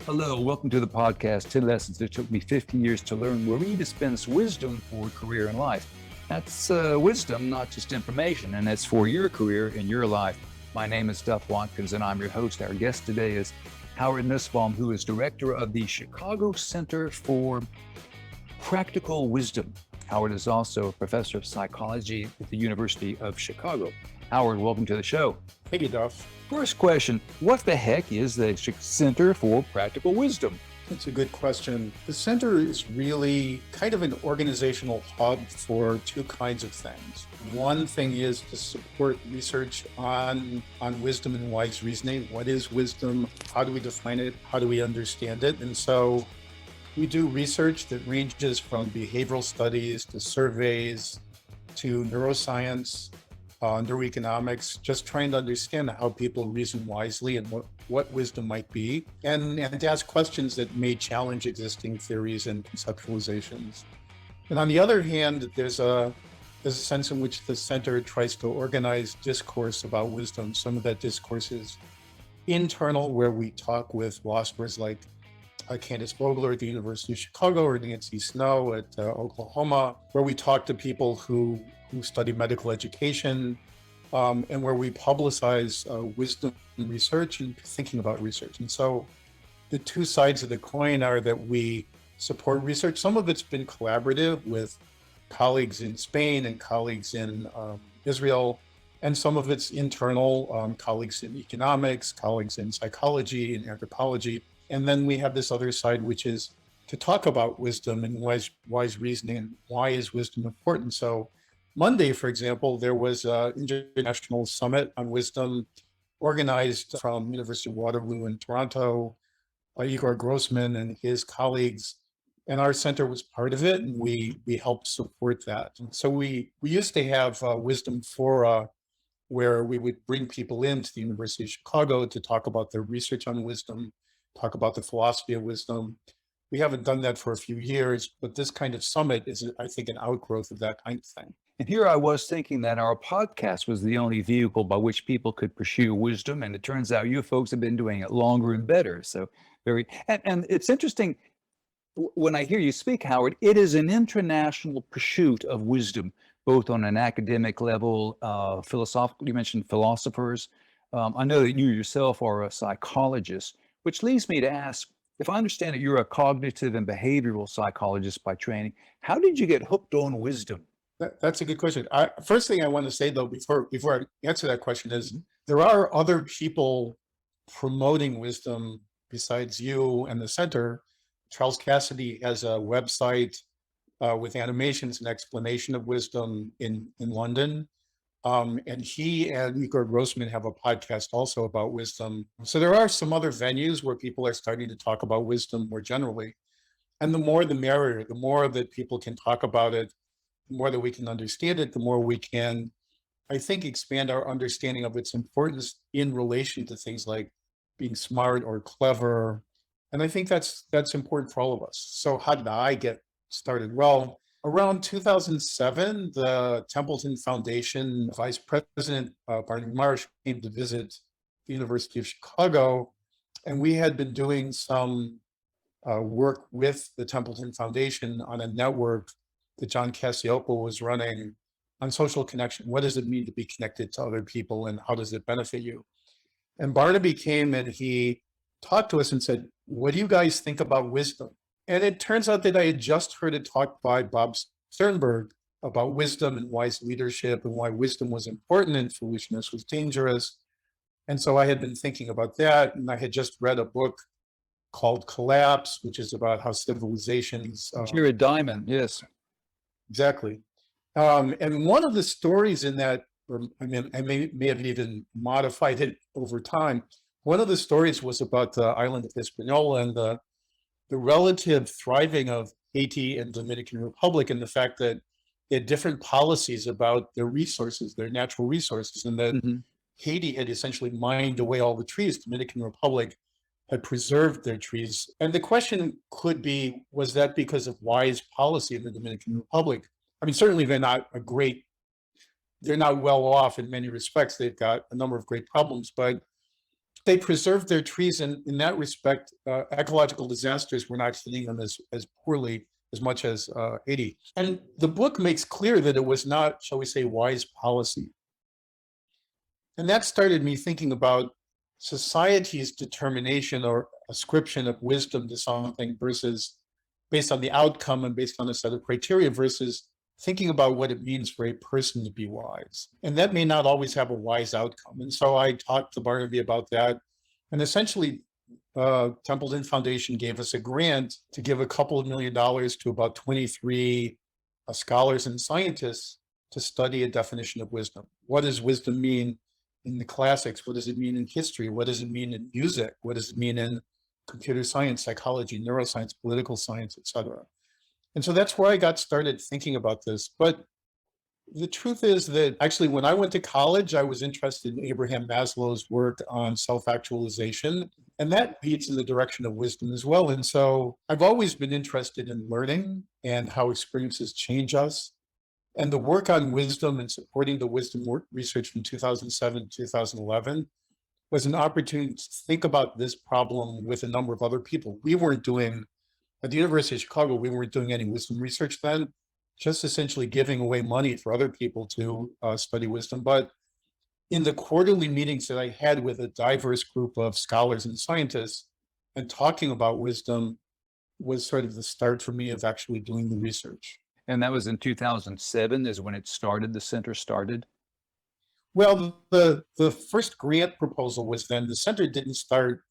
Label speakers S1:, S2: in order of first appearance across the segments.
S1: Hello, welcome to the podcast, 10 Lessons That Took Me 50 Years to Learn, where we dispense wisdom for career and life. That's wisdom, not just information, and that's for your career and your life. My name is Duff Watkins, and I'm your host. Our guest today is Howard Nusbaum, who is director of the Chicago Center for Practical Wisdom. Howard is also a professor of psychology at the University of Chicago. Howard, welcome to the show.
S2: Thank you, Duff.
S1: First question, what the heck is the Center for Practical Wisdom?
S2: That's a good question. The center is really kind of an organizational hub for two kinds of things. One thing is to support research on wisdom and wise reasoning. What is wisdom? How do we define it? How do we understand it? And so we do research that ranges from behavioral studies to surveys to neuroscience, neuroeconomics, just trying to understand how people reason wisely and what wisdom might be, and to ask questions that may challenge existing theories and conceptualizations. And on the other hand, there's a sense in which the center tries to organize discourse about wisdom. Some of that discourse is internal, where we talk with philosophers like Candace Vogler at the University of Chicago or Nancy Snow at Oklahoma, where we talk to people who study medical education, and where we publicize wisdom research and thinking about research. And so the two sides of the coin are that we support research. Some of it's been collaborative with colleagues in Spain and colleagues in Israel, and some of it's internal, colleagues in economics, colleagues in psychology and anthropology. And then we have this other side, which is to talk about wisdom and wise reasoning and why is wisdom important. So Monday, for example, there was an international summit on wisdom organized from University of Waterloo in Toronto by Igor Grossman and his colleagues. And our center was part of it, and we helped support that. And so we used to have wisdom fora where we would bring people into the University of Chicago to talk about their research on wisdom, talk about the philosophy of wisdom. We haven't done that for a few years, but this kind of summit is, I think, an outgrowth of that kind of thing.
S1: And here I was thinking that our podcast was the only vehicle by which people could pursue wisdom. And it turns out you folks have been doing it longer and better. So and it's interesting when I hear you speak, Howard, it is an international pursuit of wisdom, both on an academic level, philosophical. You mentioned philosophers. I know that you yourself are a psychologist, which leads me to ask, if I understand it, you're a cognitive and behavioral psychologist by training. How did you get hooked on wisdom?
S2: That's a good question. First thing I want to say, though, before I answer that question is there are other people promoting wisdom besides you and the center. Charles Cassidy has a website with animations and explanation of wisdom in London. And he and Igor Grossman have a podcast also about wisdom. So there are some other venues where people are starting to talk about wisdom more generally. And the more the merrier, the more that people can talk about it, the more that we can understand it, the more we can, I think, expand our understanding of its importance in relation to things like being smart or clever. And I think that's important for all of us. So how did I get started? Well, around 2007, the Templeton Foundation Vice President Barney Marsh came to visit the University of Chicago, and we had been doing some work with the Templeton Foundation on a network that John Cacioppo was running on social connection. What does it mean to be connected to other people, and how does it benefit you? And Barnaby came and he talked to us and said, what do you guys think about wisdom? And it turns out that I had just heard a talk by Bob Sternberg about wisdom and wise leadership and why wisdom was important and foolishness was dangerous. And so I had been thinking about that. And I had just read a book called Collapse, which is about how civilizations...
S1: Jared Diamond, yes.
S2: Exactly. And one of the stories in that, or I mean, I may have even modified it over time. One of the stories was about the island of Hispaniola and the relative thriving of Haiti and Dominican Republic, and the fact that they had different policies about their resources, their natural resources, and that Haiti had essentially mined away all the trees. Dominican Republic had preserved their trees. And the question could be, was that because of wise policy in the Dominican Republic? I mean, certainly they're not well off in many respects. They've got a number of great problems, but they preserved their trees, and in that respect, ecological disasters were not hitting them as poorly as much as Haiti. And the book makes clear that it was not, shall we say, wise policy. And that started me thinking about society's determination or ascription of wisdom to something versus based on the outcome and based on a set of criteria versus thinking about what it means for a person to be wise. And that may not always have a wise outcome. And so I talked to Barnaby about that. And essentially, Templeton Foundation gave us a grant to give a couple of $1 million to about 23 scholars and scientists to study a definition of wisdom. What does wisdom mean in the classics? What does it mean in history? What does it mean in music? What does it mean in computer science, psychology, neuroscience, political science, etc.? And so that's where I got started thinking about this. But the truth is that actually, when I went to college, I was interested in Abraham Maslow's work on self-actualization, and that leads in the direction of wisdom as well. And so I've always been interested in learning and how experiences change us. And the work on wisdom and supporting the wisdom research from 2007 to 2011 was an opportunity to think about this problem with a number of other people. We weren't doing, at the University of Chicago, we weren't doing any wisdom research then, just essentially giving away money for other people to study wisdom. But in the quarterly meetings that I had with a diverse group of scholars and scientists and talking about wisdom was sort of the start for me of actually doing the research.
S1: And that was in 2007 is when it started, the center started?
S2: Well, the first grant proposal was then. The center didn't start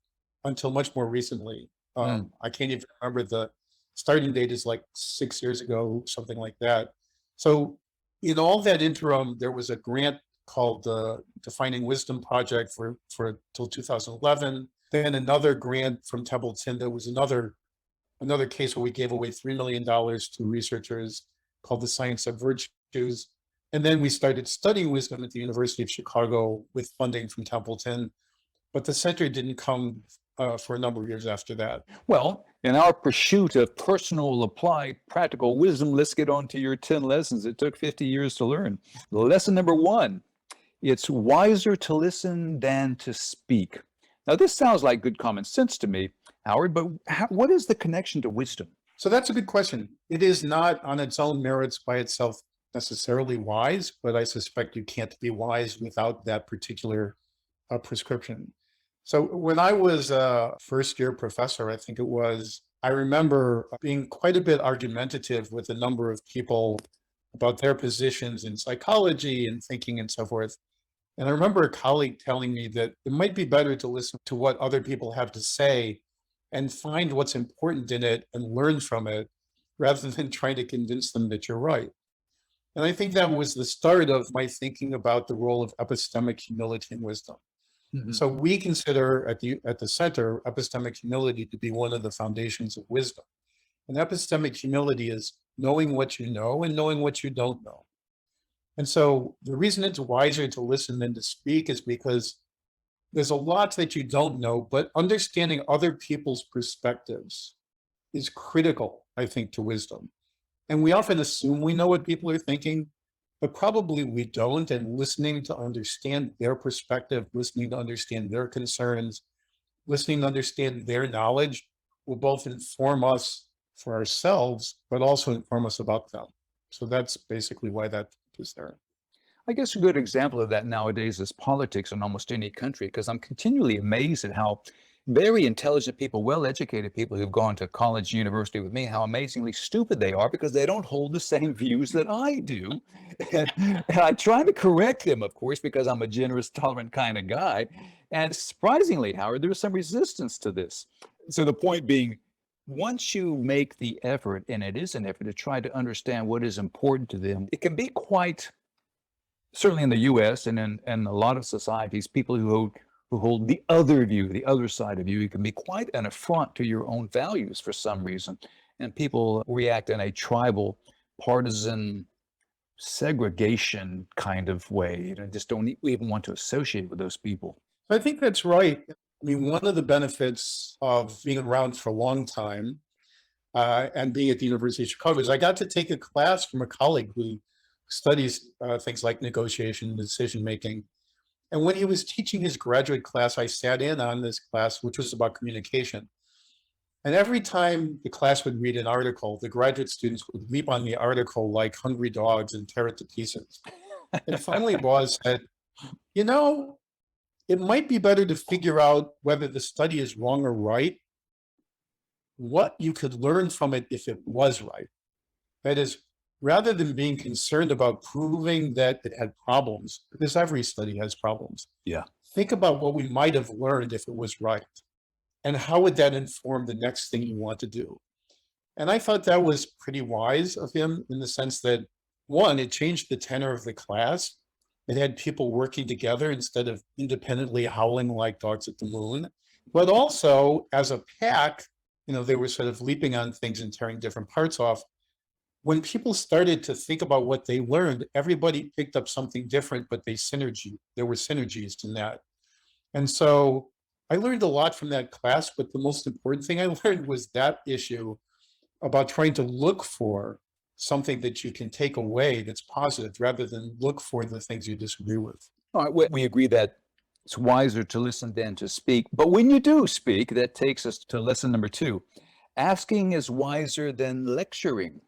S2: until much more recently. I can't even remember the starting date is like 6 years ago, something like that. So in all that interim, there was a grant called the Defining Wisdom Project for till 2011. Then another grant from Templeton. There was another case where we gave away $3 million to researchers called the Science of Virtues. And then we started studying wisdom at the University of Chicago with funding from Templeton. But the center didn't come for a number of years after that.
S1: Well, in our pursuit of personal, applied, practical wisdom, let's get on to your 10 lessons it took 50 years to learn. Lesson number 1, it's wiser to listen than to speak. Now, this sounds like good common sense to me, Howard, but what is the connection to wisdom?
S2: So that's a good question. It is not on its own merits by itself necessarily wise, but I suspect you can't be wise without that particular prescription. So when I was a first-year professor, I think it was, I remember being quite a bit argumentative with a number of people about their positions in psychology and thinking and so forth. And I remember a colleague telling me that it might be better to listen to what other people have to say and find what's important in it and learn from it rather than trying to convince them that you're right. And I think that was the start of my thinking about the role of epistemic humility and wisdom.
S1: Mhm.
S2: So we consider at the center epistemic humility to be one of the foundations of wisdom. And epistemic humility is knowing what you know and knowing what you don't know. And so the reason it's wiser to listen than to speak is because there's a lot that you don't know, but understanding other people's perspectives is critical, I think, to wisdom. And we often assume we know what people are thinking, but probably we don't. And listening to understand their perspective, listening to understand their concerns, listening to understand their knowledge will both inform us for ourselves, but also inform us about them. So that's basically why that is there.
S1: I guess a good example of that nowadays is politics in almost any country, because I'm continually amazed at how very intelligent people, well-educated people who've gone to college, university with me, how amazingly stupid they are because they don't hold the same views that I do. And I try to correct them, of course, because I'm a generous, tolerant kind of guy. And surprisingly, Howard, there's some resistance to this. So the point being, once you make the effort, and it is an effort to try to understand what is important to them, it can be quite, certainly in the US and in a lot of societies, people who hold the other view, the other side of you, it can be quite an affront to your own values for some reason. And people react in a tribal, partisan, segregation kind of way. Just don't even want to associate with those people.
S2: I think that's right. I mean, one of the benefits of being around for a long time and being at the University of Chicago is I got to take a class from a colleague who studies things like negotiation and decision making. And when he was teaching his graduate class, I sat in on this class, which was about communication. And every time the class would read an article, the graduate students would leap on the article like hungry dogs and tear it to pieces. And finally, Boaz said, you know, it might be better to figure out whether the study is wrong or right, what you could learn from it if it was right. That is, rather than being concerned about proving that it had problems, because every study has problems,
S1: Yeah.
S2: think about what we might have learned if it was right. And how would that inform the next thing you want to do? And I thought that was pretty wise of him in the sense that, one, it changed the tenor of the class. It had people working together instead of independently howling like dogs at the moon. But also, as a pack, they were sort of leaping on things and tearing different parts off. When people started to think about what they learned, everybody picked up something different, but there were synergies in that. And so I learned a lot from that class, but the most important thing I learned was that issue about trying to look for something that you can take away that's positive rather than look for the things you disagree with.
S1: All right, we agree that it's wiser to listen than to speak. But when you do speak, that takes us to lesson number 2. Asking is wiser than lecturing.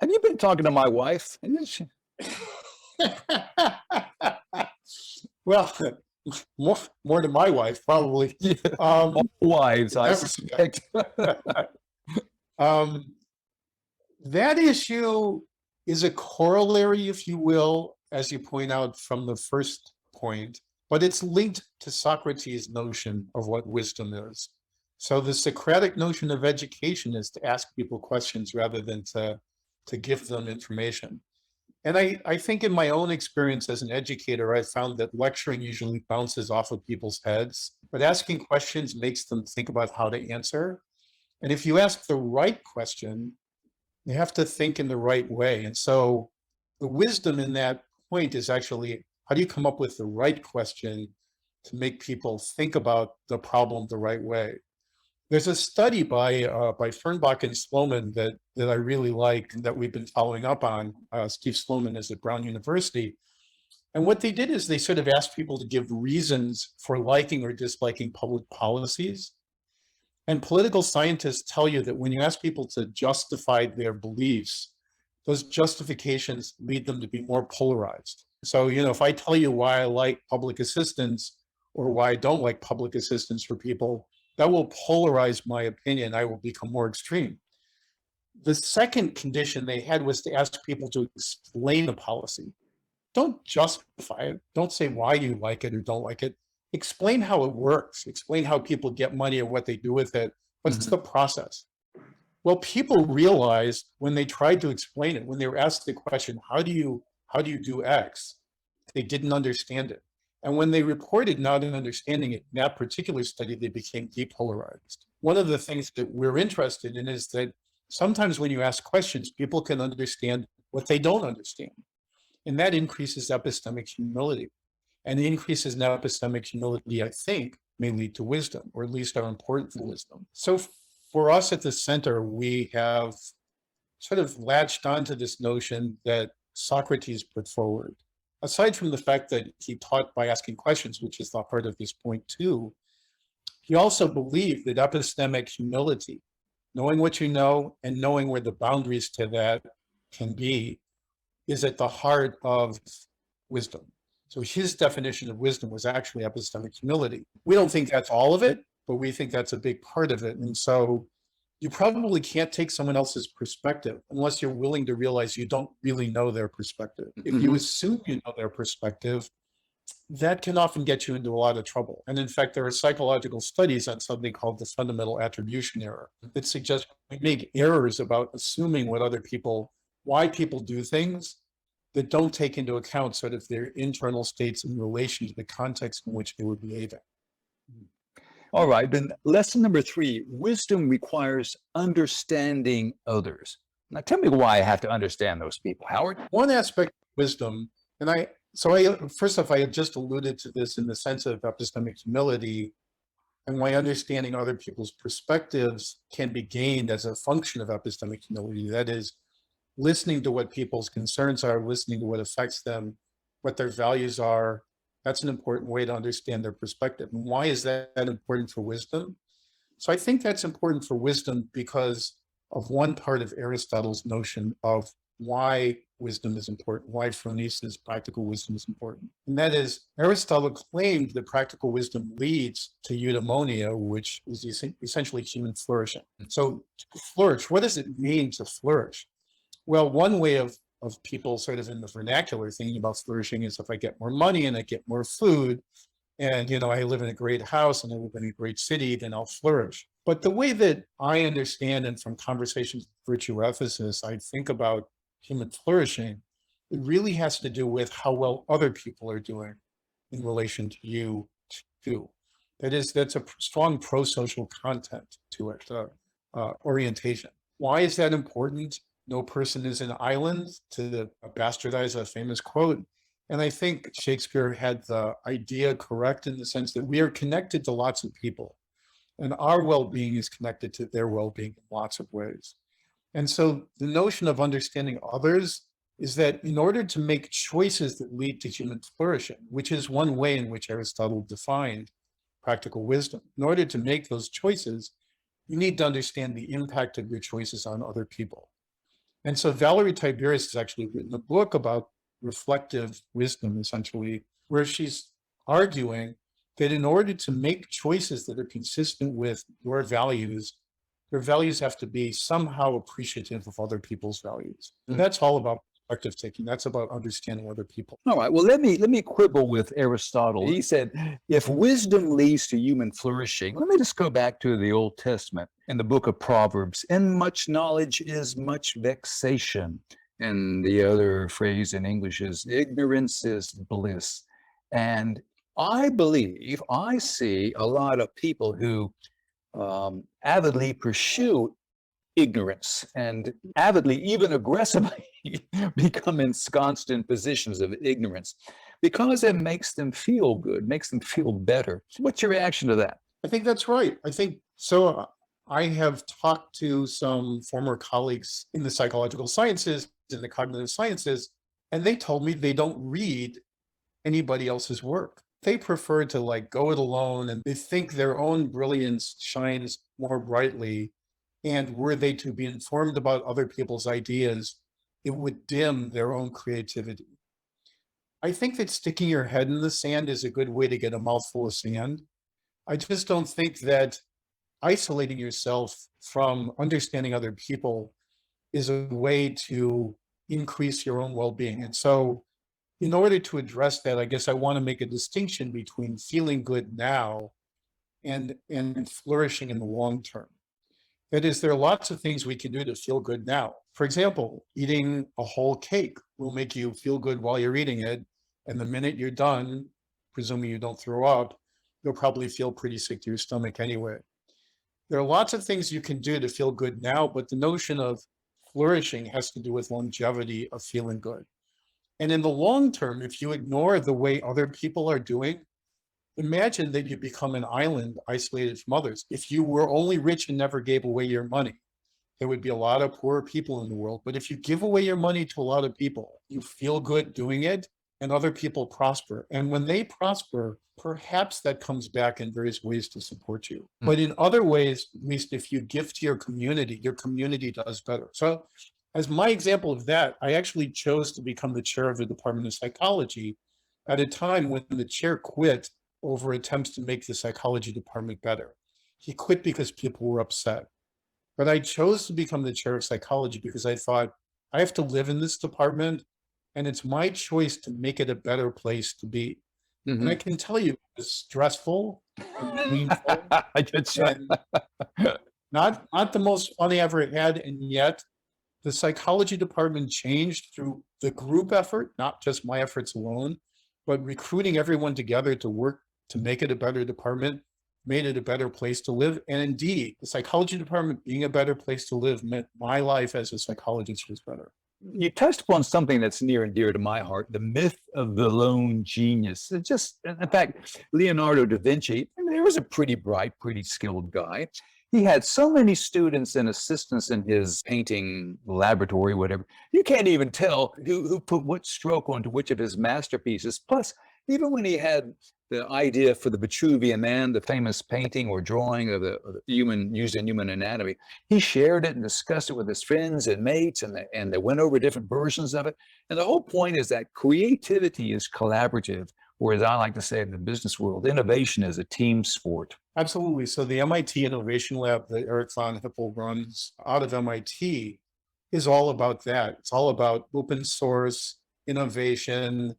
S1: Have you been talking to my wife?
S2: Well, more to my wife, probably.
S1: Wives, I suspect.
S2: That issue is a corollary, if you will, as you point out from the first point, but it's linked to Socrates' notion of what wisdom is. So the Socratic notion of education is to ask people questions rather than to give them information. And I think in my own experience as an educator, I found that lecturing usually bounces off of people's heads, but asking questions makes them think about how to answer. And if you ask the right question, you have to think in the right way. And so the wisdom in that point is actually, how do you come up with the right question to make people think about the problem the right way? There's a study by Fernbach and Sloman that I really like, that we've been following up on. Steve Sloman is at Brown University. And what they did is they sort of asked people to give reasons for liking or disliking public policies. And political scientists tell you that when you ask people to justify their beliefs, those justifications lead them to be more polarized. So, if I tell you why I like public assistance or why I don't like public assistance for people, that will polarize my opinion. I will become more extreme. The second condition they had was to ask people to explain the policy. Don't justify it. Don't say why you like it or don't like it. Explain how it works. Explain how people get money and what they do with it. What's the process? Well, people realized when they tried to explain it, when they were asked the question, how do you do X? They didn't understand it. And when they reported not understanding it in that particular study, they became depolarized. One of the things that we're interested in is that sometimes when you ask questions, people can understand what they don't understand. And that increases epistemic humility. And the increases in epistemic humility, I think, may lead to wisdom, or at least are important for wisdom. So for us at the center, we have sort of latched onto this notion that Socrates put forward. Aside from the fact that he taught by asking questions, which is not part of this point too, he also believed that epistemic humility, knowing what you know and knowing where the boundaries to that can be, is at the heart of wisdom. So his definition of wisdom was actually epistemic humility. We don't think that's all of it, but we think that's a big part of it. And so you probably can't take someone else's perspective unless you're willing to realize you don't really know their perspective. If you assume you know their perspective, that can often get you into a lot of trouble. And in fact, there are psychological studies on something called the fundamental attribution error that suggests we make errors about assuming why people do things that don't take into account sort of their internal states in relation to the context in which they were behaving.
S1: All right, then lesson number 3, wisdom requires understanding others. Now tell me why I have to understand those people, Howard.
S2: One aspect of wisdom, first off, I had just alluded to this in the sense of epistemic humility, and why understanding other people's perspectives can be gained as a function of epistemic humility. That is, listening to what people's concerns are, listening to what affects them, what their values are, That's an important way to understand their perspective. And why is that important for wisdom? So I think that's important for wisdom because of one part of Aristotle's notion of why wisdom is important, why phronesis, practical wisdom, is important. And that is, Aristotle claimed that practical wisdom leads to eudaimonia, which is essentially human flourishing. So to flourish, what does it mean to flourish? Well, one way of people sort of in the vernacular thinking about flourishing is if I get more money and I get more food, and I live in a great house and I live in a great city, then I'll flourish. But the way that I understand, and from conversations with virtue ethicists, I think about human flourishing, it really has to do with how well other people are doing in relation to you too. That's a strong pro-social content to it, orientation. Why is that important? No person is an island, to bastardize a famous quote. And I think Shakespeare had the idea correct in the sense that we are connected to lots of people, and our well-being is connected to their well-being in lots of ways. And so the notion of understanding others is that in order to make choices that lead to human flourishing, which is one way in which Aristotle defined practical wisdom, in order to make those choices, you need to understand the impact of your choices on other people. And so Valerie Tiberius has actually written a book about reflective wisdom, essentially, where she's arguing that in order to make choices that are consistent with your values have to be somehow appreciative of other people's values. And that's all about perspective taking. That's about understanding other people.
S1: All right. Well, let me quibble with Aristotle. He said, if wisdom leads to human flourishing, let me just go back to the Old Testament in the book of Proverbs. In much knowledge is much vexation. And the other phrase in English is ignorance is bliss. And I believe I see a lot of people who avidly pursue ignorance and avidly, even aggressively, become ensconced in positions of ignorance because it makes them feel good, makes them feel better. What's your reaction to that?
S2: I think that's right. I think so. I have talked to some former colleagues in the psychological sciences, in the cognitive sciences, and they told me they don't read anybody else's work. They prefer to go it alone, and they think their own brilliance shines more brightly. And were they to be informed about other people's ideas, it would dim their own creativity. I think that sticking your head in the sand is a good way to get a mouthful of sand. I just don't think that isolating yourself from understanding other people is a way to increase your own well-being. And so in order to address that, I guess I want to make a distinction between feeling good now and flourishing in the long term. That is, there are lots of things we can do to feel good now. For example, eating a whole cake will make you feel good while you're eating it. And the minute you're done, presuming you don't throw up, you'll probably feel pretty sick to your stomach anyway. There are lots of things you can do to feel good now, but the notion of flourishing has to do with longevity of feeling good. And in the long term, if you ignore the way other people are doing, imagine that you become an island isolated from others. If you were only rich and never gave away your money, there would be a lot of poor people in the world. But if you give away your money to a lot of people, you feel good doing it, and other people prosper. And when they prosper, perhaps that comes back in various ways to support you. But in other ways, at least if you give to your community does better. So as my example of that, I actually chose to become the chair of the Department of Psychology at a time when the chair quit over attempts to make the psychology department better. He quit because people were upset. But I chose to become the chair of psychology because I thought, I have to live in this department, and it's my choice to make it a better place to be. Mm-hmm. And I can tell you, it's stressful and painful. And not the most fun I ever had, and yet the psychology department changed through the group effort, not just my efforts alone, but recruiting everyone together to work to make it a better department, made it a better place to live. And indeed, the psychology department being a better place to live meant my life as a psychologist was better.
S1: You touched upon something that's near and dear to my heart, the myth of the lone genius. In fact, Leonardo da Vinci, he was a pretty bright, pretty skilled guy. He had so many students and assistants in his painting laboratory, whatever. You can't even tell who put what stroke onto which of his masterpieces. Plus, Even when he had the idea for the Vitruvian Man, the famous painting or drawing of the human used in human anatomy, he shared it and discussed it with his friends and mates, and they went over different versions of it. And the whole point is that creativity is collaborative, or as I like to say in the business world, innovation is a team sport.
S2: Absolutely. So the MIT Innovation Lab that Eric von Hippel runs out of MIT is all about that. It's all about open source innovation.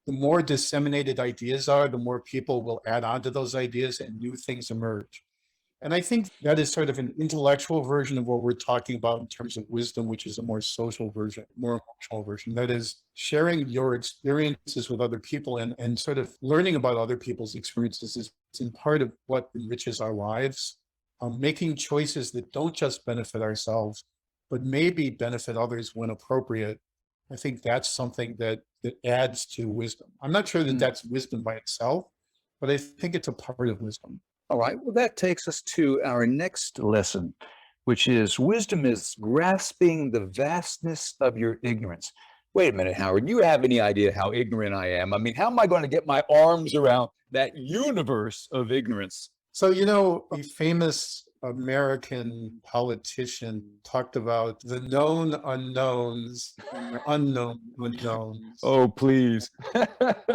S2: The more disseminated ideas are, the more people will add on to those ideas and new things emerge. And I think that is sort of an intellectual version of what we're talking about in terms of wisdom, which is a more social version, more emotional version. That is sharing your experiences with other people and sort of learning about other people's experiences is in part of what enriches our lives. Making choices that don't just benefit ourselves, but maybe benefit others when appropriate. I think that's something that adds to wisdom. I'm not sure that that's wisdom by itself, but I think it's a part of wisdom.
S1: All right. Well, that takes us to our next lesson, which is wisdom is grasping the vastness of your ignorance. Wait a minute, Howard. You have any idea how ignorant I am? I mean, how am I going to get my arms around that universe of ignorance?
S2: So, you know, a famous American politician talked about the known unknowns and the unknown unknowns.
S1: Oh, please.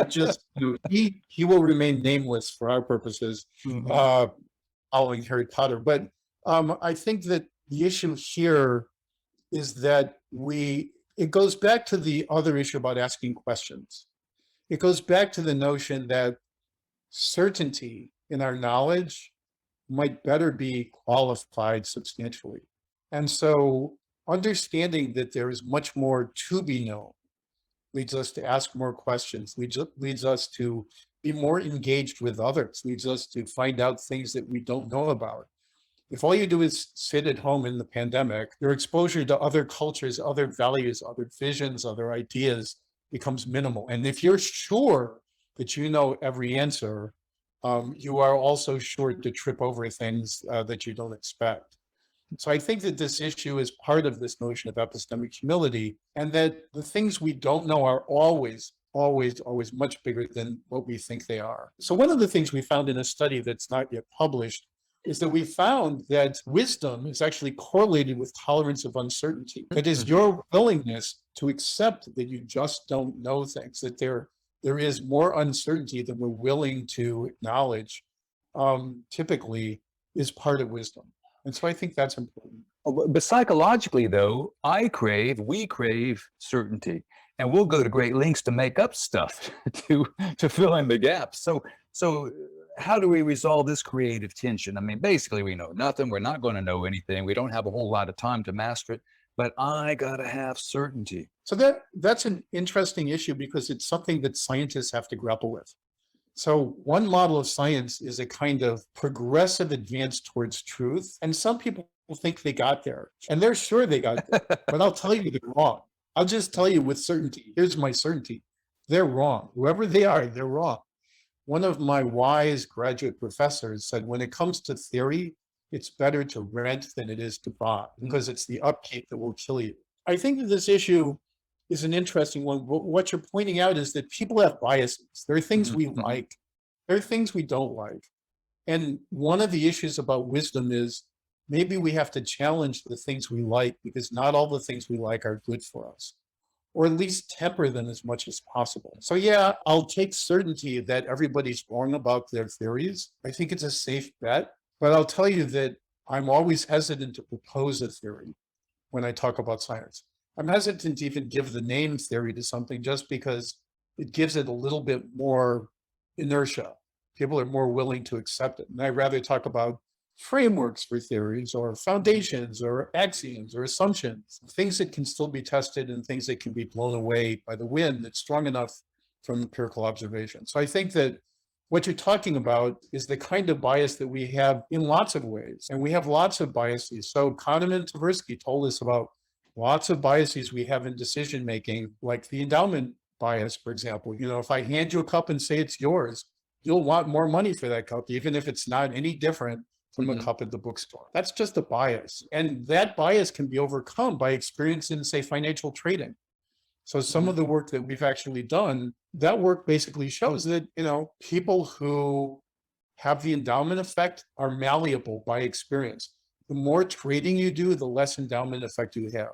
S2: Just he will remain nameless for our purposes, following Harry Potter. But I think that the issue here is that it goes back to the other issue about asking questions. It goes back to the notion that certainty in our knowledge might better be qualified substantially. And so understanding that there is much more to be known leads us to ask more questions, leads us to be more engaged with others, leads us to find out things that we don't know about. If all you do is sit at home in the pandemic, your exposure to other cultures, other values, other visions, other ideas becomes minimal. And if you're sure that you know every answer, you are also sure to trip over things that you don't expect. So I think that this issue is part of this notion of epistemic humility, and that the things we don't know are always, always, always much bigger than what we think they are. So one of the things we found in a study that's not yet published is that we found that wisdom is actually correlated with tolerance of uncertainty. It is your willingness to accept that you just don't know things, that there is more uncertainty than we're willing to acknowledge, typically is part of wisdom. And so I think that's important.
S1: But psychologically, though, we crave certainty, and we'll go to great lengths to make up stuff to fill in the gaps. So how do we resolve this creative tension? I mean, basically, we know nothing. We're not going to know anything. We don't have a whole lot of time to master it, but I got to have certainty.
S2: So that's an interesting issue because it's something that scientists have to grapple with. So one model of science is a kind of progressive advance towards truth. And some people think they got there, and they're sure they got there, but I'll tell you they're wrong. I'll just tell you with certainty. Here's my certainty. They're wrong. Whoever they are, they're wrong. One of my wise graduate professors said, when it comes to theory, it's better to rent than it is to buy because it's the upkeep that will kill you. I think that this issue is an interesting one. What you're pointing out is that people have biases. There are things we like. There are things we don't like. And one of the issues about wisdom is maybe we have to challenge the things we like because not all the things we like are good for us, or at least temper them as much as possible. So yeah, I'll take certainty that everybody's wrong about their theories. I think it's a safe bet, but I'll tell you that I'm always hesitant to propose a theory when I talk about science. I'm hesitant to even give the name theory to something just because it gives it a little bit more inertia. People are more willing to accept it. And I'd rather talk about frameworks for theories or foundations or axioms or assumptions, things that can still be tested and things that can be blown away by the wind that's strong enough from empirical observation. So I think that what you're talking about is the kind of bias that we have in lots of ways. And we have lots of biases. So Kahneman and Tversky told us about lots of biases we have in decision making, like the endowment bias, for example. You know, if I hand you a cup and say it's yours, you'll want more money for that cup, even if it's not any different from a cup at the bookstore. That's just a bias. And that bias can be overcome by experience in, say, financial trading. So some of the work that we've actually done, that work basically shows that, people who have the endowment effect are malleable by experience. The more trading you do, the less endowment effect you have.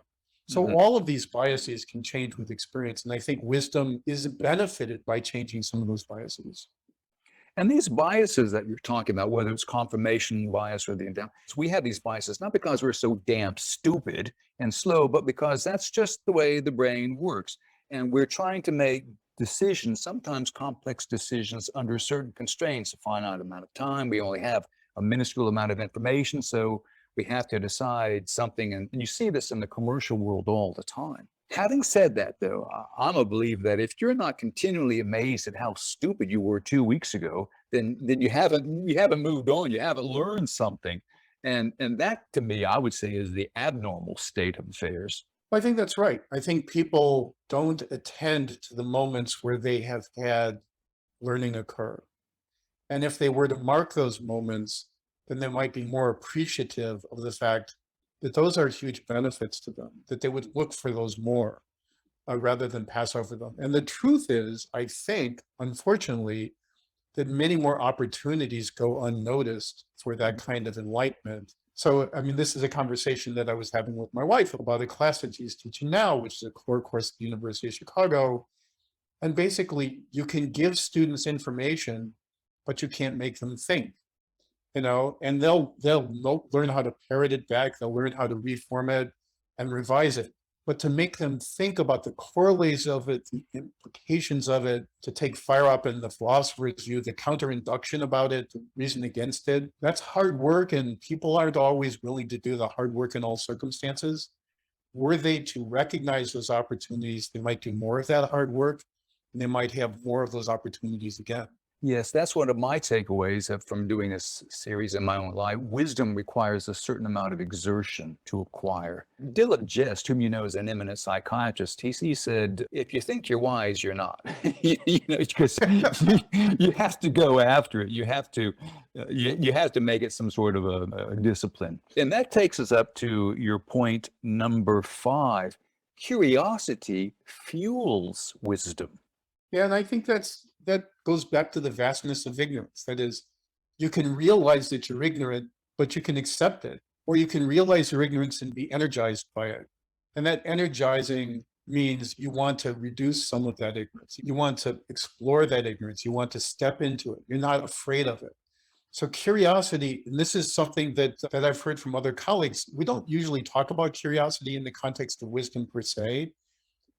S2: So
S1: Mhm.
S2: all of these biases can change with experience. And I think wisdom is benefited by changing some of those biases.
S1: And these biases that you're talking about, whether it's confirmation bias or the endowment, we have these biases not because we're so damn stupid and slow, but because that's just the way the brain works. And we're trying to make decisions, sometimes complex decisions, under certain constraints, a finite amount of time. We only have a minuscule amount of information. So we have to decide something. And you see this in the commercial world all the time. Having said that, though, I'm a believer that if you're not continually amazed at how stupid you were 2 weeks ago, then you haven't moved on. You haven't learned something, and that to me, I would say, is the abnormal state of affairs.
S2: I think that's right. I think people don't attend to the moments where they have had learning occur. And if they were to mark those moments, then they might be more appreciative of the fact that those are huge benefits to them, that they would look for those more rather than pass over them. And the truth is, I think, unfortunately, that many more opportunities go unnoticed for that kind of enlightenment. So, I mean, this is a conversation that I was having with my wife about a class that she's teaching now, which is a core course at the University of Chicago. And basically, you can give students information, but you can't make them think, and they'll learn how to parrot it back. They'll learn how to reform it and revise it. But to make them think about the correlates of it, the implications of it, to take fire up in the philosopher's view, the counter-induction about it, to reason against it, that's hard work, and people aren't always willing to do the hard work in all circumstances. Were they to recognize those opportunities, they might do more of that hard work, and they might have more of those opportunities again.
S1: Yes, that's one of my takeaways from doing this series in my own life. Wisdom requires a certain amount of exertion to acquire. Dylan Jest, whom you know is an eminent psychiatrist, he said, if you think you're wise, you're not. Because you have to go after it. You have to make it some sort of a discipline. And that takes us up to your point number 5. Curiosity fuels wisdom.
S2: Yeah, and I think that goes back to the vastness of ignorance. That is, you can realize that you're ignorant, but you can accept it, or you can realize your ignorance and be energized by it. And that energizing means you want to reduce some of that ignorance. You want to explore that ignorance. You want to step into it. You're not afraid of it. So curiosity, and this is something that I've heard from other colleagues, we don't usually talk about curiosity in the context of wisdom per se.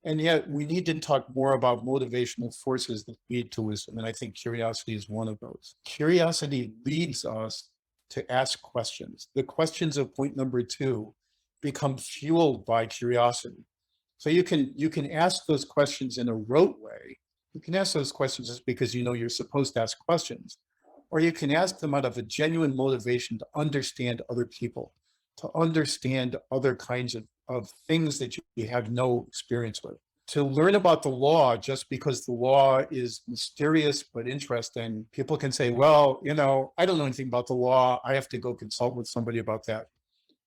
S2: And yet we need to talk more about motivational forces that lead to wisdom. And I think curiosity is one of those. Curiosity leads us to ask questions. The questions of point number 2 become fueled by curiosity. So you can ask those questions in a rote way. You can ask those questions just because you know you're supposed to ask questions. Or you can ask them out of a genuine motivation to understand other people, to understand other kinds of things that you have no experience with. To learn about the law just because the law is mysterious but interesting, people can say, well, I don't know anything about the law. I have to go consult with somebody about that.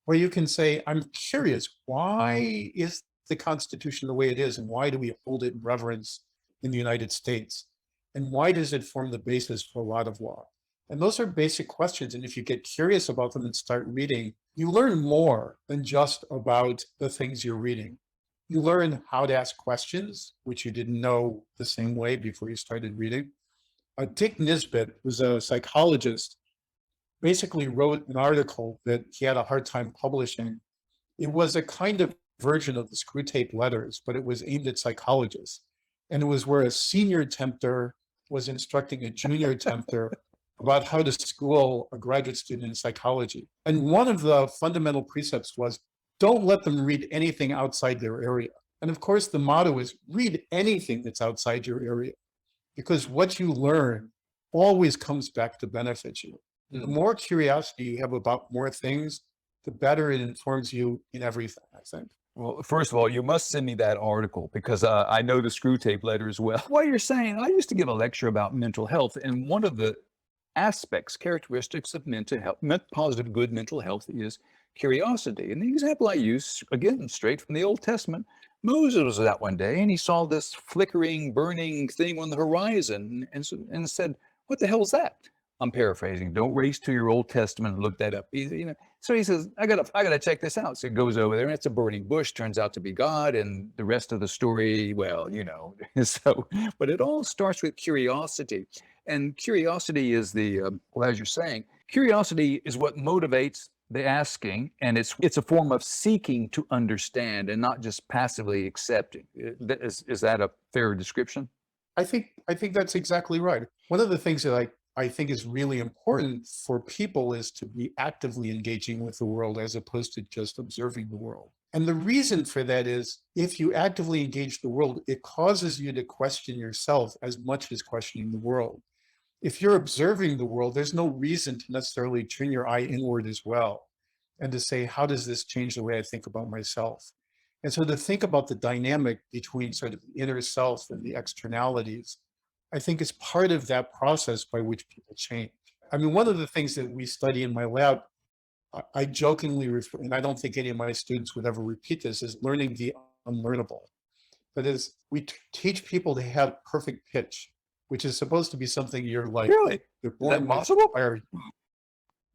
S2: Or you can say, I'm curious, why is the Constitution the way it is? And why do we hold it in reverence in the United States? And why does it form the basis for a lot of law? And those are basic questions. And if you get curious about them and start reading, you learn more than just about the things you're reading. You learn how to ask questions, which you didn't know the same way before you started reading. Dick Nisbett, who's a psychologist, basically wrote an article that he had a hard time publishing. It was a kind of version of the Screw Tape Letters, but it was aimed at psychologists. And it was where a senior tempter was instructing a junior tempter about how to school a graduate student in psychology. And one of the fundamental precepts was, don't let them read anything outside their area. And of course, the motto is read anything that's outside your area, because what you learn always comes back to benefit you. The more curiosity you have about more things, the better it informs you in everything, I think.
S1: Well, first of all, you must send me that article because I know the Screw Tape Letters well. What you're saying, I used to give a lecture about mental health, and one of the characteristics of mental health, positive, good mental health is curiosity. And the example I use, again, straight from the Old Testament, Moses was out one day and he saw this flickering, burning thing on the horizon and said, "What the hell is that?" I'm paraphrasing. Don't race to your Old Testament and look that up. So he says, I gotta check this out. So he goes over there and it's a burning bush, turns out to be God. And the rest of the story, well, so, but it all starts with curiosity. And curiosity is well, as you're saying, curiosity is what motivates the asking, and it's a form of seeking to understand and not just passively accepting. Is that a fair description?
S2: I think that's exactly right. One of the things that I think is really important for people is to be actively engaging with the world as opposed to just observing the world. And the reason for that is if you actively engage the world, it causes you to question yourself as much as questioning the world. If you're observing the world, there's no reason to necessarily turn your eye inward as well and to say, how does this change the way I think about myself? And so to think about the dynamic between sort of the inner self and the externalities, I think is part of that process by which people change. I mean, one of the things that we study in my lab, I jokingly refer, and I don't think any of my students would ever repeat this, is learning the unlearnable. That is, we teach people to have perfect pitch, which is supposed to be something you're like,
S1: Really?
S2: they're
S1: Is that
S2: born with.
S1: possible?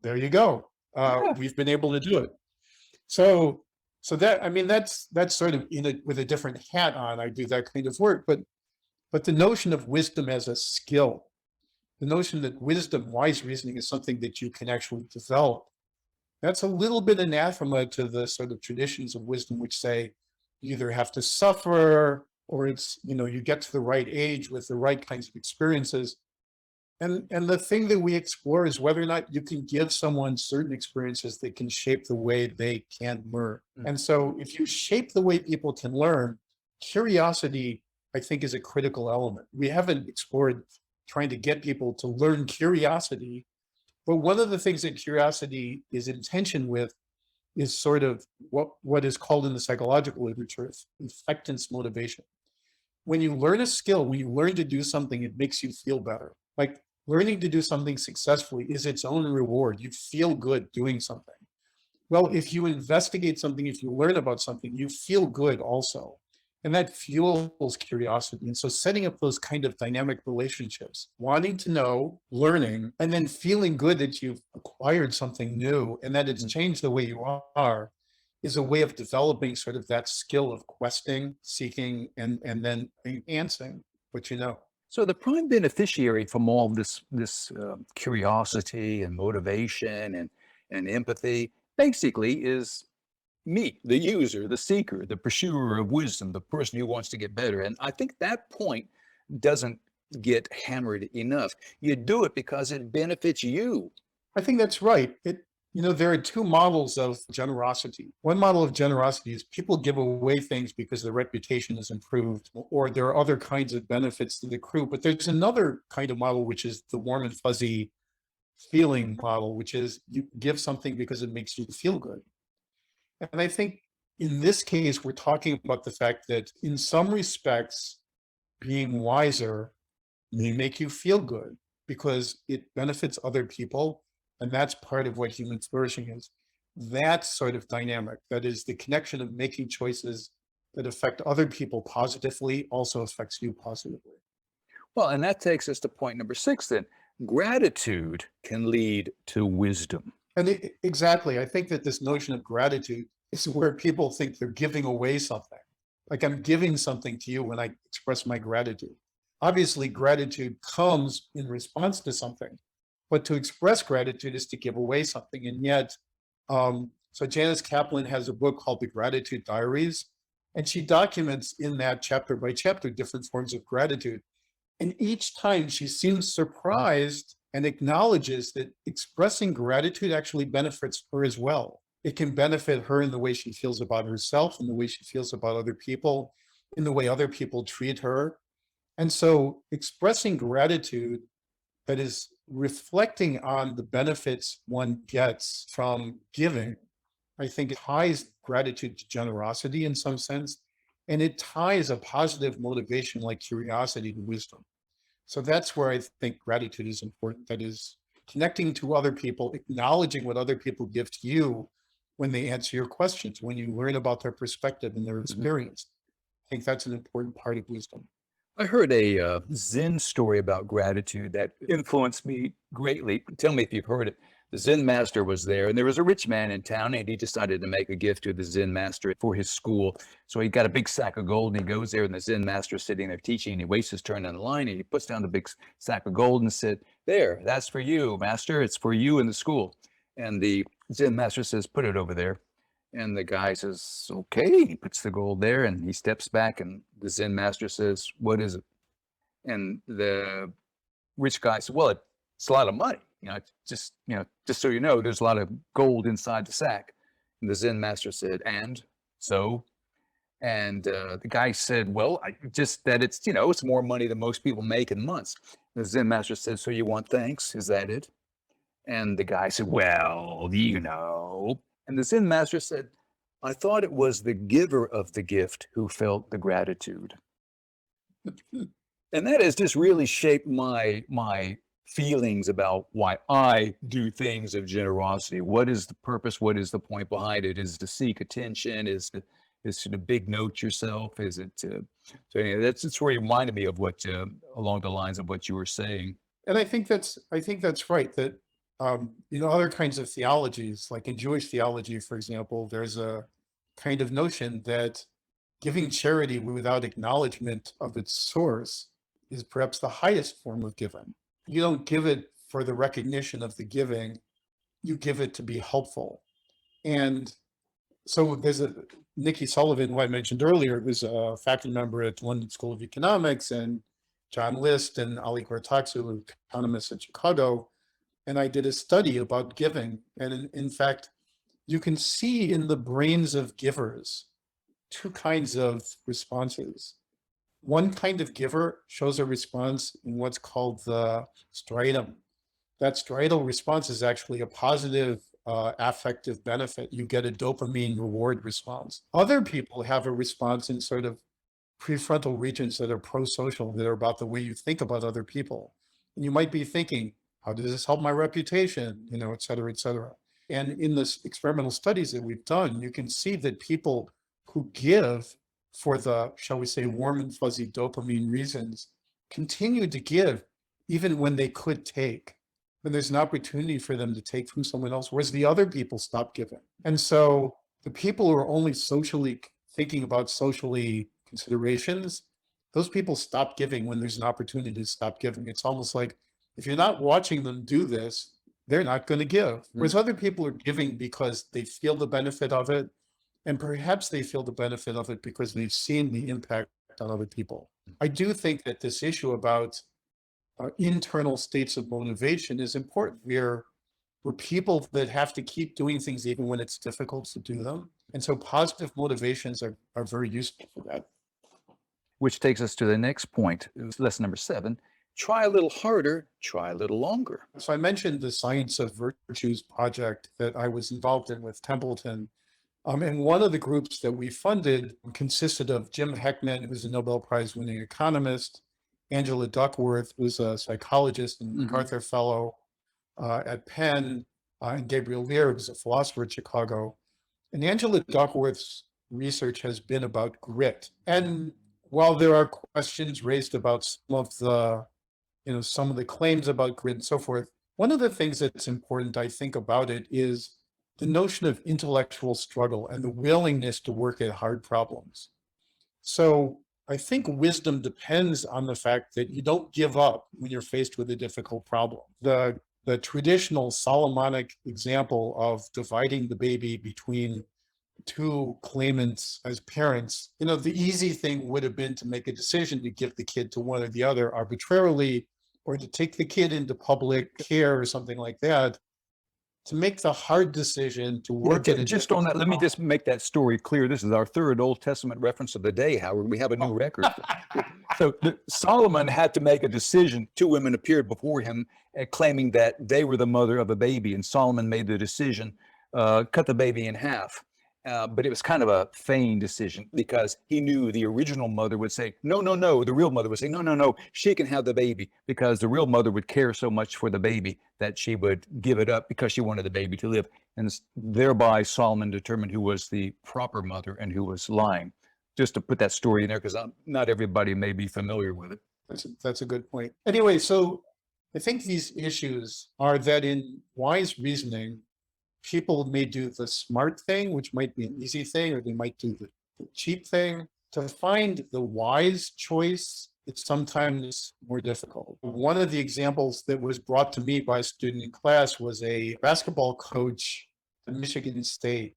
S2: There you go.
S1: Yeah.
S2: We've been able to do it. So, so that, I mean, that's sort of with a different hat on. I do that kind of work, but the notion of wisdom as a skill, the notion that wisdom, wise reasoning, is something that you can actually develop. That's a little bit anathema to the sort of traditions of wisdom, which say you either have to suffer or it's, you get to the right age with the right kinds of experiences. And the thing that we explore is whether or not you can give someone certain experiences that can shape the way they can learn. And so if you shape the way people can learn, curiosity, I think, is a critical element. We haven't explored trying to get people to learn curiosity, but one of the things that curiosity is in tension with is sort of what is called in the psychological literature affectance motivation. When you learn a skill, when you learn to do something, it makes you feel better. Like learning to do something successfully is its own reward. You feel good doing something. Well, if you investigate something, if you learn about something, you feel good also. And that fuels curiosity. And so setting up those kind of dynamic relationships, wanting to know, learning, and then feeling good that you've acquired something new and that it's changed the way you are, is a way of developing sort of that skill of questing, seeking, and then enhancing what you know.
S1: So the prime beneficiary from all this curiosity and motivation and empathy basically is me, the user, the seeker, the pursuer of wisdom, the person who wants to get better. And I think that point doesn't get hammered enough. You do it because it benefits you.
S2: I think that's right. There are two models of generosity. One model of generosity is people give away things because their reputation is improved, or there are other kinds of benefits to the crew. But there's another kind of model, which is the warm and fuzzy feeling model, which is you give something because it makes you feel good. And I think in this case, we're talking about the fact that in some respects, being wiser may make you feel good because it benefits other people. And that's part of what human flourishing is. That sort of dynamic, that is the connection of making choices that affect other people positively, also affects you positively.
S1: Well, and that takes us to point number 6 then. Gratitude can lead to wisdom.
S2: And exactly, I think that this notion of gratitude is where people think they're giving away something. Like I'm giving something to you when I express my gratitude. Obviously, gratitude comes in response to something, but to express gratitude is to give away something. And yet, so Janice Kaplan has a book called The Gratitude Diaries, and she documents in that chapter by chapter different forms of gratitude. And each time she seems surprised and acknowledges that expressing gratitude actually benefits her as well. It can benefit her in the way she feels about herself, in the way she feels about other people, in the way other people treat her. And so expressing gratitude, that is reflecting on the benefits one gets from giving, I think it ties gratitude to generosity in some sense, and it ties a positive motivation like curiosity to wisdom. So that's where I think gratitude is important. That is connecting to other people, acknowledging what other people give to you when they answer your questions, when you learn about their perspective and their experience. I think that's an important part of wisdom.
S1: I heard a Zen story about gratitude that influenced me greatly. Tell me if you've heard it. The Zen master was there, and there was a rich man in town, and he decided to make a gift to the Zen master for his school. So he got a big sack of gold, and he goes there, and the Zen master is sitting there teaching, and he waits his turn in the line, and he puts down the big sack of gold and said, "There, that's for you, master. It's for you in the school." And the Zen master says, "Put it over there." And the guy says, "Okay." He puts the gold there and he steps back, and the Zen master says, "What is it?" And the rich guy said, "Well, it's a lot of money. Just so you know, there's a lot of gold inside the sack." And the Zen master said, "And so?" And the guy said, "Well, just that it's more money than most people make in months." The Zen master said, "So you want thanks? Is that it?" And the guy said, "Well, you know." And the Zen master said, "I thought it was the giver of the gift who felt the gratitude." And that has just really shaped my feelings about why I do things of generosity. What is the purpose? What is the point behind it? Is it to seek attention? Is it to big note yourself? Is it to, so anyway, that's where you reminded me of what along the lines of what you were saying.
S2: And I think that's right. That other kinds of theologies, like in Jewish theology, for example, there's a kind of notion that giving charity without acknowledgement of its source is perhaps the highest form of giving. You don't give it for the recognition of the giving, you give it to be helpful. And so there's a Nikki Sullivan, who I mentioned earlier, was a faculty member at London School of Economics, and John List and Ali Gortatsu, economists at Chicago. And I did a study about giving. And in fact, you can see in the brains of givers two kinds of responses. One kind of giver shows a response in what's called the striatum. That striatal response is actually a positive affective benefit. You get a dopamine reward response. Other people have a response in sort of prefrontal regions that are pro-social, that are about the way you think about other people. And you might be thinking, how does this help my reputation, et cetera, et cetera. And in the experimental studies that we've done, you can see that people who give for the, shall we say, warm and fuzzy dopamine reasons, continue to give even when they could take, when there's an opportunity for them to take from someone else, whereas the other people stop giving. And so the people who are only socially thinking about socially considerations, those people stop giving when there's an opportunity to stop giving. It's almost like if you're not watching them do this, they're not going to give. Whereas other people are giving because they feel the benefit of it. And perhaps they feel the benefit of it because they've seen the impact on other people. I do think that this issue about internal states of motivation is important. We're people that have to keep doing things even when it's difficult to do them. And so positive motivations are very useful for that.
S1: Which takes us to the next point, lesson number 7. Try a little harder, try a little longer.
S2: So I mentioned the Science of Virtues project that I was involved in with Templeton. And one of the groups that we funded consisted of Jim Heckman, who's a Nobel Prize winning economist, Angela Duckworth, who's a psychologist and MacArthur Fellow at Penn, and Gabriel Lear, who's a philosopher at Chicago. And Angela Duckworth's research has been about grit. And while there are questions raised about some of the claims about grit and so forth, one of the things that's important, I think, about it is the notion of intellectual struggle and the willingness to work at hard problems. So I think wisdom depends on the fact that you don't give up when you're faced with a difficult problem. The traditional Solomonic example of dividing the baby between two claimants as parents, the easy thing would have been to make a decision to give the kid to one or the other arbitrarily, or to take the kid into public care or something like that. To make the hard decision to work at
S1: just on that, let me just make that story clear. This is our third Old Testament reference of the day, Howard. We have a new record. So Solomon had to make a decision. 2 women appeared before him claiming that they were the mother of a baby, and Solomon made the decision, cut the baby in half. But it was kind of a feigned decision because he knew the original mother would say, no, no, no. The real mother would say, no, no, no, she can have the baby, because the real mother would care so much for the baby that she would give it up because she wanted the baby to live. And thereby Solomon determined who was the proper mother and who was lying. just to put that story in there because not everybody may be familiar with it.
S2: That's a good point. Anyway, so I think these issues are that in wise reasoning, people may do the smart thing, which might be an easy thing, or they might do the cheap thing. To find the wise choice, it's sometimes more difficult. One of the examples that was brought to me by a student in class was a basketball coach at Michigan State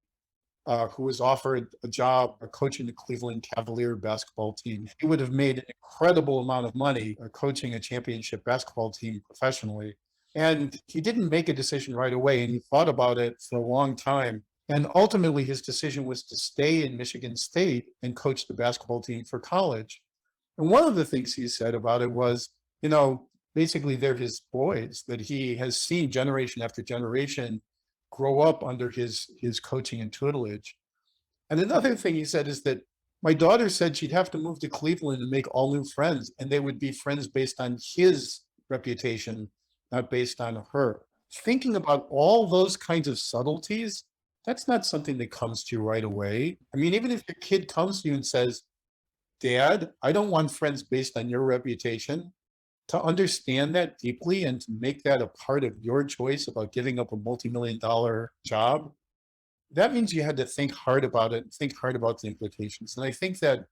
S2: who was offered a job coaching the Cleveland Cavalier basketball team. He would have made an incredible amount of money coaching a championship basketball team professionally. And he didn't make a decision right away, and he thought about it for a long time. And ultimately, his decision was to stay in Michigan State and coach the basketball team for college. And one of the things he said about it was, basically they're his boys that he has seen generation after generation grow up under his coaching and tutelage. And another thing he said is that my daughter said she'd have to move to Cleveland and make all new friends, and they would be friends based on his reputation, not based on her. Thinking about all those kinds of subtleties, that's not something that comes to you right away. I mean, even if your kid comes to you and says, Dad, I don't want friends based on your reputation, to understand that deeply and to make that a part of your choice about giving up a multi-million-dollar job, that means you had to think hard about it, think hard about the implications. And I think that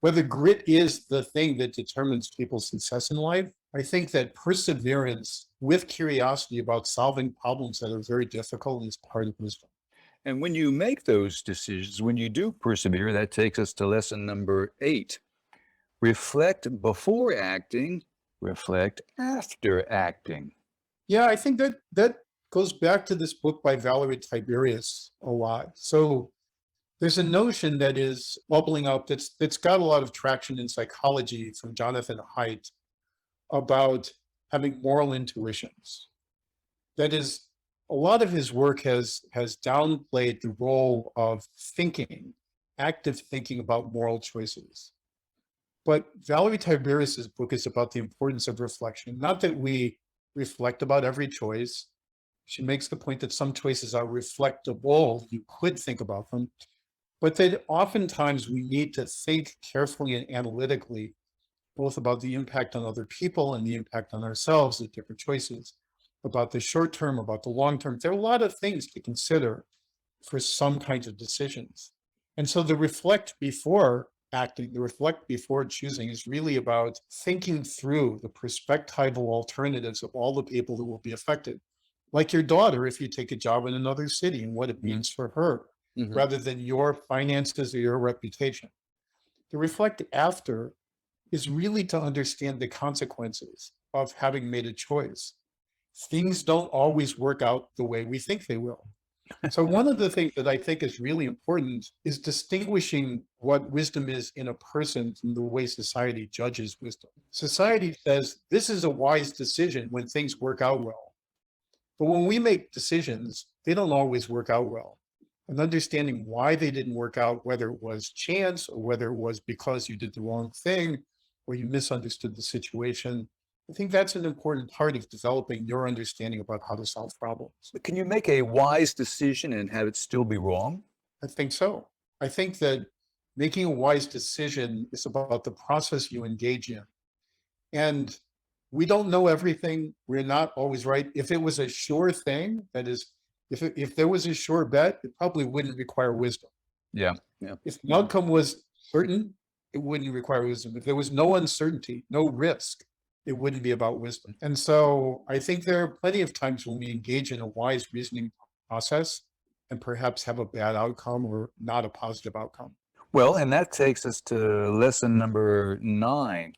S2: whether grit is the thing that determines people's success in life, I think that perseverance with curiosity about solving problems that are very difficult is part of wisdom.
S1: And when you make those decisions, when you do persevere, that takes us to lesson number 8. Reflect before acting, reflect after acting.
S2: Yeah, I think that goes back to this book by Valerie Tiberius a lot. So there's a notion that is bubbling up that's got a lot of traction in psychology from Jonathan Haidt about having moral intuitions. That is, a lot of his work has downplayed the role of thinking, active thinking about moral choices. But Valerie Tiberius's book is about the importance of reflection. Not that we reflect about every choice. She makes the point that some choices are reflectable. You could think about them, but that oftentimes we need to think carefully and analytically, both about the impact on other people and the impact on ourselves of different choices, about the short term, about the long term. There are a lot of things to consider for some kinds of decisions. And so the reflect before acting, the reflect before choosing is really about thinking through the perspectival alternatives of all the people that will be affected. Like your daughter, if you take a job in another city and what it means for her, rather than your finances or your reputation. The reflect after is really to understand the consequences of having made a choice. Things don't always work out the way we think they will. So one of the things that I think is really important is distinguishing what wisdom is in a person from the way society judges wisdom. Society says this is a wise decision when things work out well. But when we make decisions, they don't always work out well. And understanding why they didn't work out, whether it was chance or whether it was because you did the wrong thing or you misunderstood the situation, I think that's an important part of developing your understanding about how to solve problems.
S1: But can you make a wise decision and have it still be wrong?
S2: I think so. I think that making a wise decision is about the process you engage in. And we don't know everything. We're not always right. If it was a sure thing, that is, if there was a sure bet, it probably wouldn't require wisdom.
S1: Yeah.
S2: If the outcome was certain, it wouldn't require wisdom. If there was no uncertainty, no risk, it wouldn't be about wisdom. And so I think there are plenty of times when we engage in a wise reasoning process and perhaps have a bad outcome or not a positive outcome.
S1: Well, and that takes us to lesson number 9.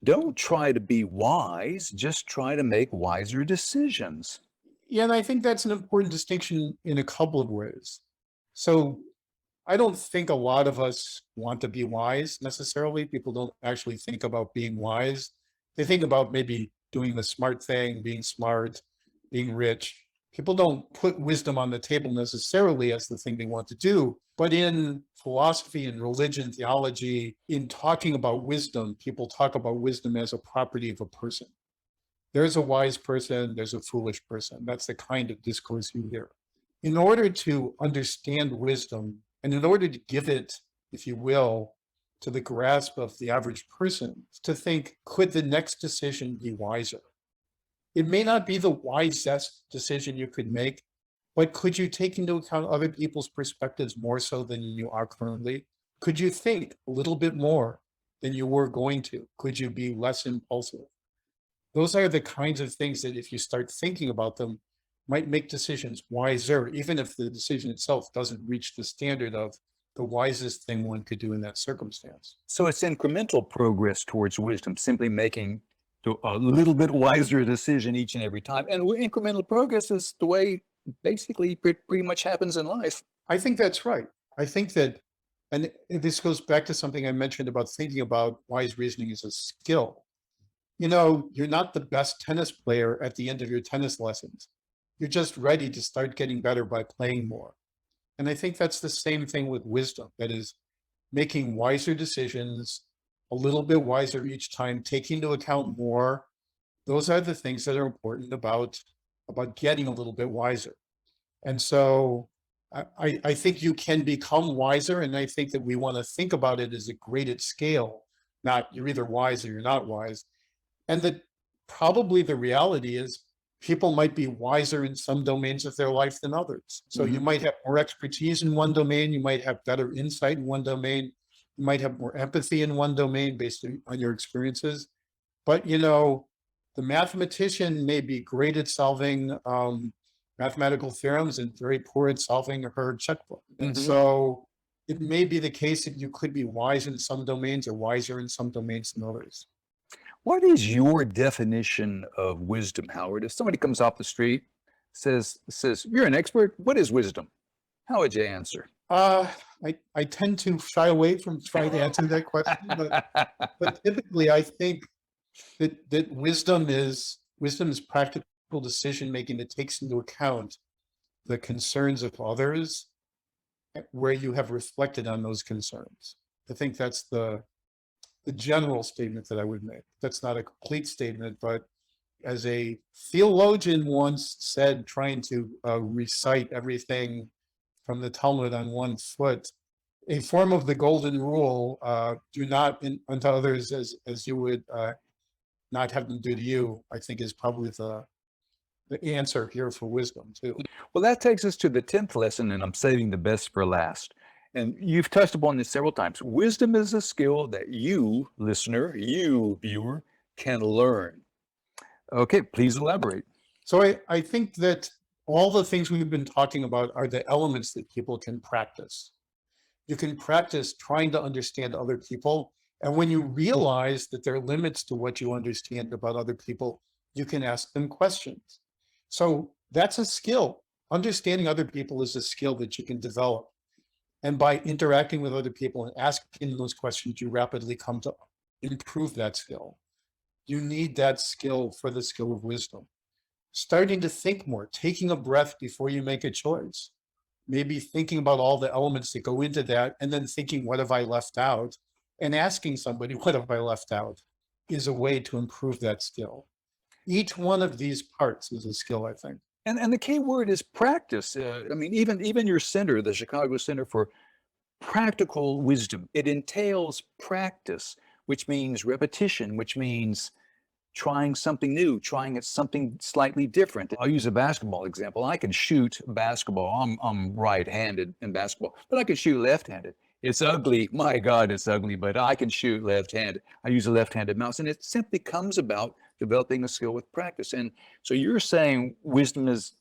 S1: Don't try to be wise, just try to make wiser decisions.
S2: Yeah, and I think that's an important distinction in a couple of ways. So I don't think a lot of us want to be wise necessarily. People don't actually think about being wise. They think about maybe doing the smart thing, being smart, being rich. People don't put wisdom on the table necessarily as the thing they want to do. But in philosophy and religion, theology, in talking about wisdom, people talk about wisdom as a property of a person. There's a wise person, there's a foolish person. That's the kind of discourse you hear. In order to understand wisdom and in order to give it if you will, to the grasp of the average person to think, could the next decision be wiser? It may not be the wisest decision you could make, but could you take into account other people's perspectives more so than you are currently? Could you think a little bit more than you were going to? Could you be less impulsive? Those are the kinds of things that if you start thinking about them, might make decisions wiser, even if the decision itself doesn't reach the standard of the wisest thing one could do in that circumstance.
S1: So it's incremental progress towards wisdom, simply making a little bit wiser decision each and every time. And incremental progress is the way basically pretty much happens in life.
S2: I think that's right. I think that, and this goes back to something I mentioned about thinking about wise reasoning as a skill. You know, you're not the best tennis player at the end of your tennis lessons. You're just ready to start getting better by playing more. And I think that's the same thing with wisdom. That is making wiser decisions, a little bit wiser each time, taking into account more. Those are the things that are important about getting a little bit wiser. And so I think you can become wiser. And I think that we want to think about it as a graded scale, not you're either wise or you're not wise. And that probably the reality is people might be wiser in some domains of their life than others. So you might have more expertise in one domain, you might have better insight in one domain, you might have more empathy in one domain based on your experiences. But you know, the mathematician may be great at solving mathematical theorems and very poor at solving her checkbook. And so it may be the case that you could be wise in some domains or wiser in some domains than others.
S1: What is your definition of wisdom, Howard? If somebody comes off the street, says, you're an expert, what is wisdom? How would you answer?
S2: I tend to shy away from trying to answer that question, but typically I think that wisdom is practical decision making that takes into account the concerns of others where you have reflected on those concerns. I think that's the general statement that I would make. That's not a complete statement, but as a theologian once said, trying to recite everything from the Talmud on one foot, a form of the golden rule, do not unto others as you would not have them do to you, I think is probably the answer here for wisdom too.
S1: Well, that takes us to the 10th lesson, and I'm saving the best for last. And you've touched upon this several times. Wisdom is a skill that you, listener, you, viewer, can learn. Okay, please elaborate.
S2: So I think that all the things we've been talking about are the elements that people can practice. You can practice trying to understand other people. And when you realize that there are limits to what you understand about other people, you can ask them questions. So that's a skill. Understanding other people is a skill that you can develop. And by interacting with other people and asking those questions, you rapidly come to improve that skill. You need that skill for the skill of wisdom. Starting to think more, taking a breath before you make a choice. Maybe thinking about all the elements that go into that, and then thinking, what have I left out? And asking somebody, what have I left out? Is a way to improve that skill. Each one of these parts is a skill, I think.
S1: And the key word is practice. I mean, even your center, the Chicago Center for Practical Wisdom, it entails practice, which means repetition, which means trying something new, trying something slightly different. I'll use a basketball example. I can shoot basketball. I'm right-handed in basketball, but I can shoot left-handed. It's ugly. My God, it's ugly, but I can shoot left-handed. I use a left-handed mouse, and it simply comes about developing a skill with practice. And so you're saying wisdom is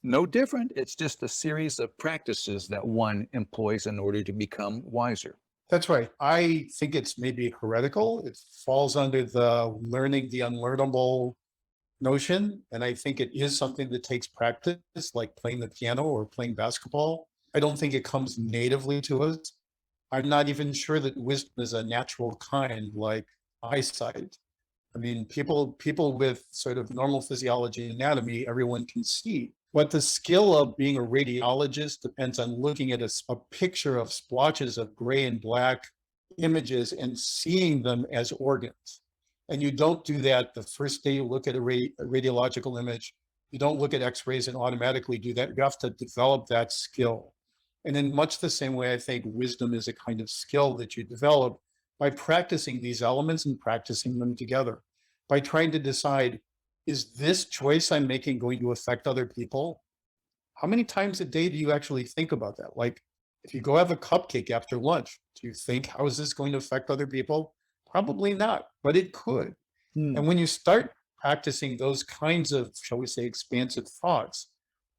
S1: no different. It's just a series of practices that one employs in order to become wiser.
S2: That's right. I think it's maybe heretical. It falls under the learning the unlearnable notion. And I think it is something that takes practice, like playing the piano or playing basketball. I don't think it comes natively to us. I'm not even sure that wisdom is a natural kind like eyesight. I mean, people with sort of normal physiology and anatomy, everyone can see. But the skill of being a radiologist depends on looking at a picture of splotches of gray and black images and seeing them as organs. And you don't do that the first day you look at a radiological image. You don't look at x-rays and automatically do that. You have to develop that skill. And in much the same way, I think wisdom is a kind of skill that you develop by practicing these elements and practicing them together, by trying to decide, is this choice I'm making going to affect other people? How many times a day do you actually think about that? Like, if you go have a cupcake after lunch, do you think, how is this going to affect other people? Probably not, but it could.
S1: Hmm.
S2: And when you start practicing those kinds of, shall we say, expansive thoughts,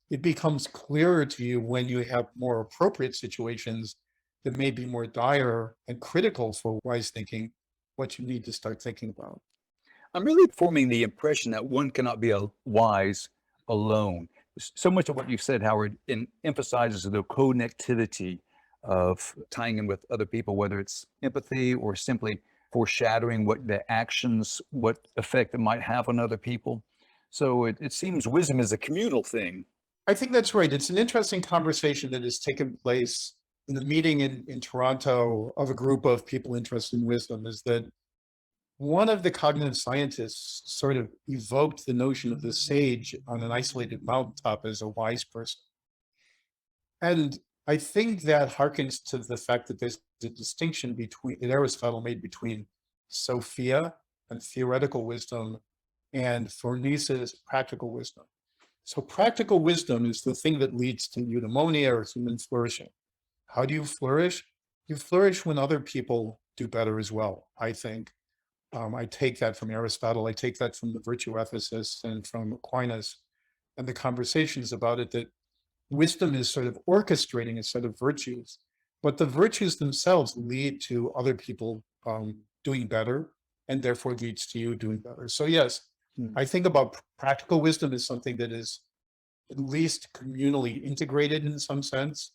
S2: it becomes clearer to you when you have more appropriate situations that may be more dire and critical for wise thinking, what you need to start thinking about.
S1: I'm really forming the impression that one cannot be a wise alone. So much of what you said, Howard, emphasizes the connectivity of tying in with other people, whether it's empathy or simply foreshadowing what the actions, what effect it might have on other people. So it seems wisdom is a communal thing.
S2: I think that's right. It's an interesting conversation that has taken place in the meeting in Toronto of a group of people interested in wisdom, is that one of the cognitive scientists sort of evoked the notion of the sage on an isolated mountaintop as a wise person. And I think that harkens to the fact that there's a distinction between, that Aristotle made between Sophia and theoretical wisdom and phronesis, practical wisdom. So practical wisdom is the thing that leads to eudaimonia or human flourishing. How do you flourish? You flourish when other people do better as well, I think. I take that from Aristotle. I take that from the virtue ethicists and from Aquinas and the conversations about it, that wisdom is sort of orchestrating a set of virtues, but the virtues themselves lead to other people doing better, and therefore leads to you doing better. So yes, I think about practical wisdom as something that is at least communally integrated in some sense,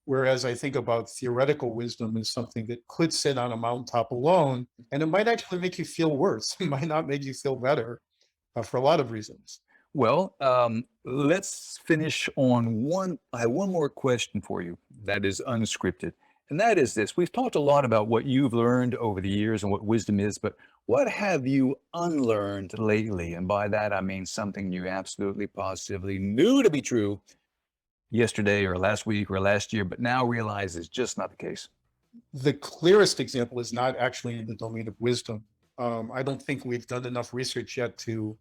S2: whereas I think about theoretical wisdom as something that could sit on a mountaintop alone, and it might actually make you feel worse. It might not make you feel better for a lot of reasons.
S1: Well, let's finish on one. I have one more question for you that is unscripted. And that is this. We've talked a lot about what you've learned over the years and what wisdom is, but what have you unlearned lately? And by that, I mean something you absolutely positively knew to be true yesterday or last week or last year, but now realize is just not the case.
S2: The clearest example is not actually in the domain of wisdom. I don't think we've done enough research yet to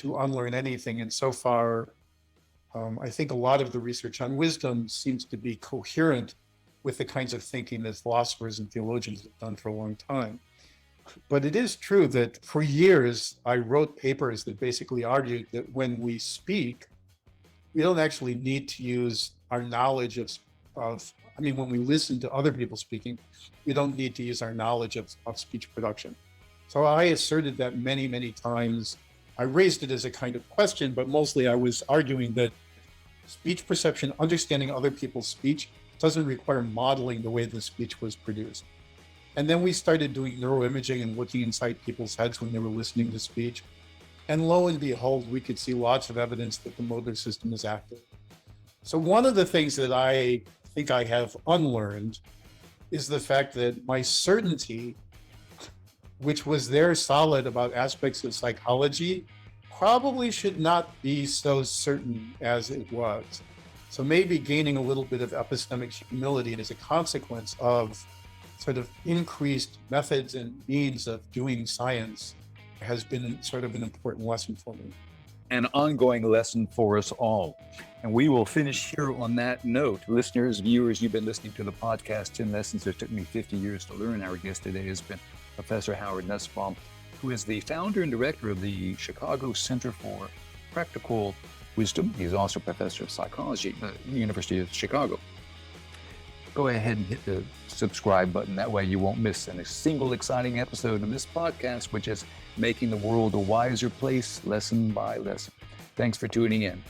S2: unlearn anything. And so far, I think a lot of the research on wisdom seems to be coherent with the kinds of thinking that philosophers and theologians have done for a long time. But it is true that for years, I wrote papers that basically argued that when we speak, we don't actually need to use our knowledge when we listen to other people speaking, we don't need to use our knowledge of speech production. So I asserted that many, many times. I raised it as a kind of question, but mostly I was arguing that speech perception, understanding other people's speech, doesn't require modeling the way the speech was produced. And then we started doing neuroimaging and looking inside people's heads when they were listening to speech. And lo and behold, we could see lots of evidence that the motor system is active. So one of the things that I think I have unlearned is the fact that my certainty, which was there solid about aspects of psychology, probably should not be so certain as it was. So maybe gaining a little bit of epistemic humility as a consequence of sort of increased methods and means of doing science has been sort of an important lesson for me.
S1: An ongoing lesson for us all. And we will finish here on that note. Listeners, viewers, you've been listening to the podcast 10 Lessons It Took Me 50 Years to Learn. Our guest today has been Professor Howard Nusbaum, who is the founder and director of the Chicago Center for Practical Wisdom. He's also professor of psychology at the University of Chicago. Go ahead and hit the subscribe button. That way you won't miss a single exciting episode of this podcast, which is making the world a wiser place, lesson by lesson. Thanks for tuning in.